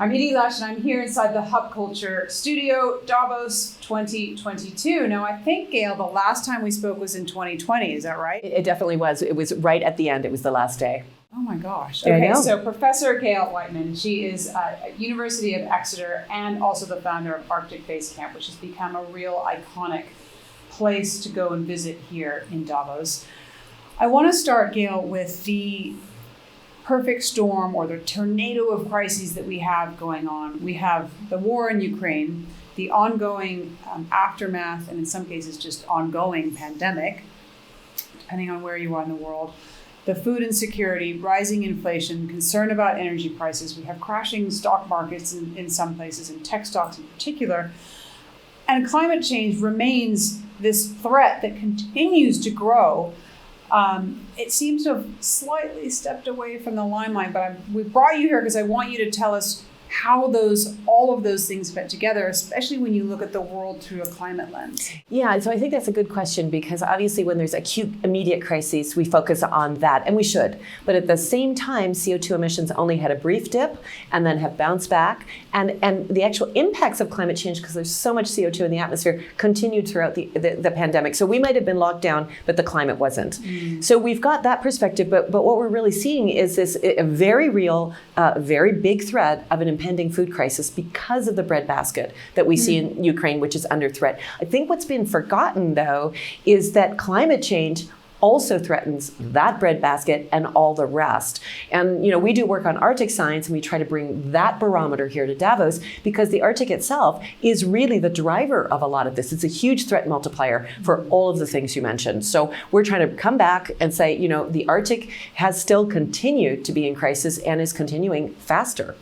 I'm Edie Lash, and I'm here inside the Hub Culture studio, Davos 2022. Now, I think, Gail, the last time we spoke was in 2020. Is that right? It definitely was. It was right at the end. It was the last day. Oh my gosh. Okay, so Professor Gail Whiteman, she is at University of Exeter and also the founder of Arctic Basecamp, which has become a real iconic place to go and visit here in Davos. I want to start, Gail, with the perfect storm or the tornado of crises that we have going on. We have the war in Ukraine, the ongoing aftermath, and in some cases just ongoing pandemic, depending on where you are in the world, the food insecurity, rising inflation, concern about energy prices. We have crashing stock markets in some places, and tech stocks in particular. And climate change remains this threat that continues to grow. It seems to have slightly stepped away from the limelight, but we brought you here because I want you to tell us how all of those things fit together, especially when you look at the world through a climate lens. Yeah, so I think that's a good question, because obviously when there's acute immediate crises, we focus on that, and we should. But at the same time, CO2 emissions only had a brief dip and then have bounced back. And the actual impacts of climate change, because there's so much CO2 in the atmosphere, continued throughout the pandemic. So we might have been locked down, but the climate wasn't. So we've got that perspective, but what we're really seeing is this a very real, very big threat of an impending food crisis because of the breadbasket that we see in Ukraine, which is under threat. I think what's been forgotten, though, is that climate change also threatens that breadbasket and all the rest. And we do work on Arctic science, and we try to bring that barometer here to Davos, because the Arctic itself is really the driver of a lot of this. It's a huge threat multiplier for all of the things you mentioned. So we're trying to come back and say, the Arctic has still continued to be in crisis and is continuing faster.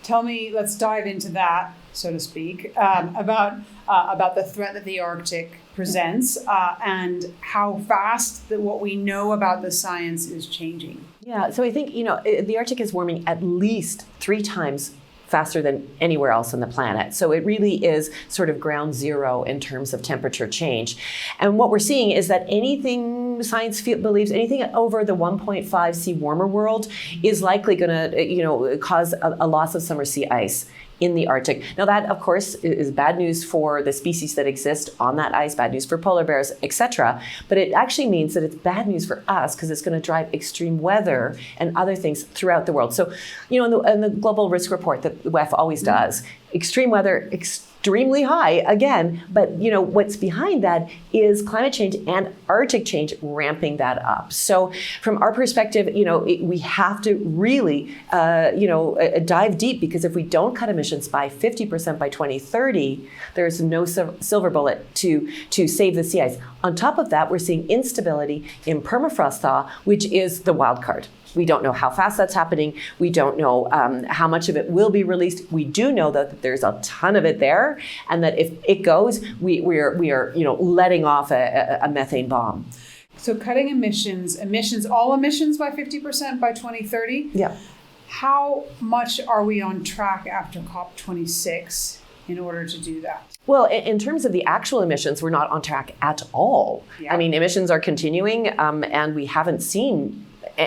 Tell me, let's dive into that, so to speak, about the threat that the Arctic presents and how fast what we know about the science is changing. Yeah, so I think, the Arctic is warming at least 3 times faster than anywhere else on the planet. So it really is sort of ground zero in terms of temperature change. And what we're seeing is that anything science believes, anything over the 1.5 C warmer world is likely going to, cause a loss of summer sea ice in the Arctic. Now that, of course, is bad news for the species that exist on that ice, bad news for polar bears, etc. But it actually means that it's bad news for us, because it's going to drive extreme weather and other things throughout the world. So, in the global risk report that the WEF always does, extreme weather, extremely high again, but what's behind that is climate change and Arctic change ramping that up. So from our perspective, we have to really dive deep, because if we don't cut emissions by 50% by 2030, there's no silver bullet to save the sea ice. On top of that, we're seeing instability in permafrost thaw, which is the wild card. We don't know how fast that's happening. We don't know how much of it will be released. We do know that there's a ton of it there, and that if it goes, we are letting off a methane bomb. So cutting all emissions by 50% by 2030. Yeah. How much are we on track after COP26 in order to do that? Well, in terms of the actual emissions, we're not on track at all. Yeah. I mean, emissions are continuing, and we haven't seen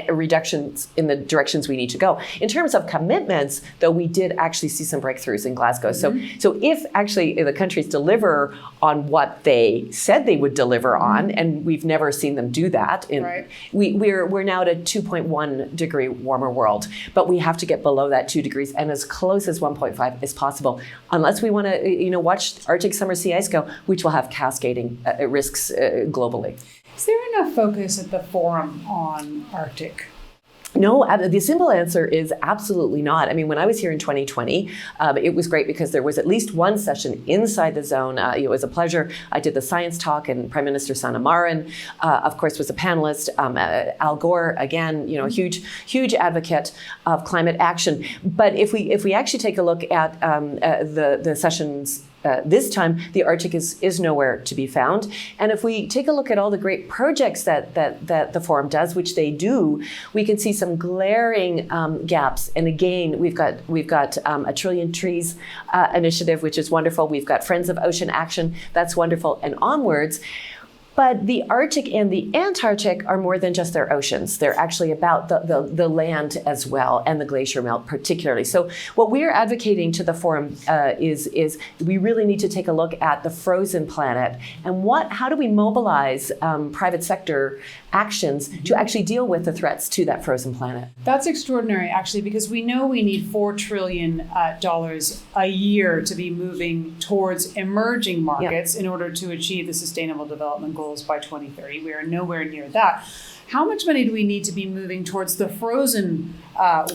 reductions in the directions we need to go. In terms of commitments, though, we did actually see some breakthroughs in Glasgow. So if actually the countries deliver on what they said they would deliver on, and we've never seen them do that, right. we're now at a 2.1 degree warmer world, but we have to get below that 2 degrees and as close as 1.5 as possible, unless we want to watch Arctic summer sea ice go, which will have cascading risks globally. Is there enough focus at the forum on Arctic? No, the simple answer is absolutely not. I mean, when I was here in 2020, it was great because there was at least one session inside the zone. It was a pleasure. I did the science talk, and Prime Minister Sanna Marin, of course, was a panelist. Al Gore, again, huge advocate of climate action. But if we actually take a look at the sessions this time, the Arctic is nowhere to be found. And if we take a look at all the great projects that the forum does, which they do, we can see some glaring gaps. And again, we've got a Trillion Trees initiative, which is wonderful. We've got Friends of Ocean Action, that's wonderful, and onwards. But the Arctic and the Antarctic are more than just their oceans. They're actually about the land as well, and the glacier melt particularly. So what we're advocating to the forum is we really need to take a look at the frozen planet and how do we mobilize private sector actions to actually deal with the threats to that frozen planet. That's extraordinary, actually, because we know we need $4 trillion a year to be moving towards emerging markets in order to achieve the Sustainable Development Goals by 2030. We are nowhere near that. How much money do we need to be moving towards the frozen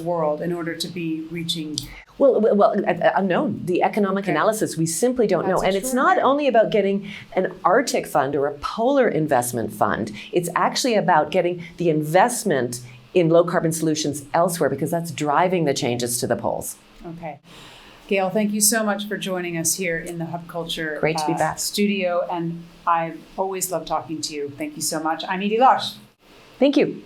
world in order to be reaching? Well, unknown. The economic analysis, we simply don't know. And it's not only about getting an Arctic fund or a polar investment fund. It's actually about getting the investment in low carbon solutions elsewhere, because that's driving the changes to the poles. Okay. Gail, thank you so much for joining us here in the Hub Culture Great to be back. Studio. And I've always loved talking to you. Thank you so much. I'm Edie Losh. Thank you.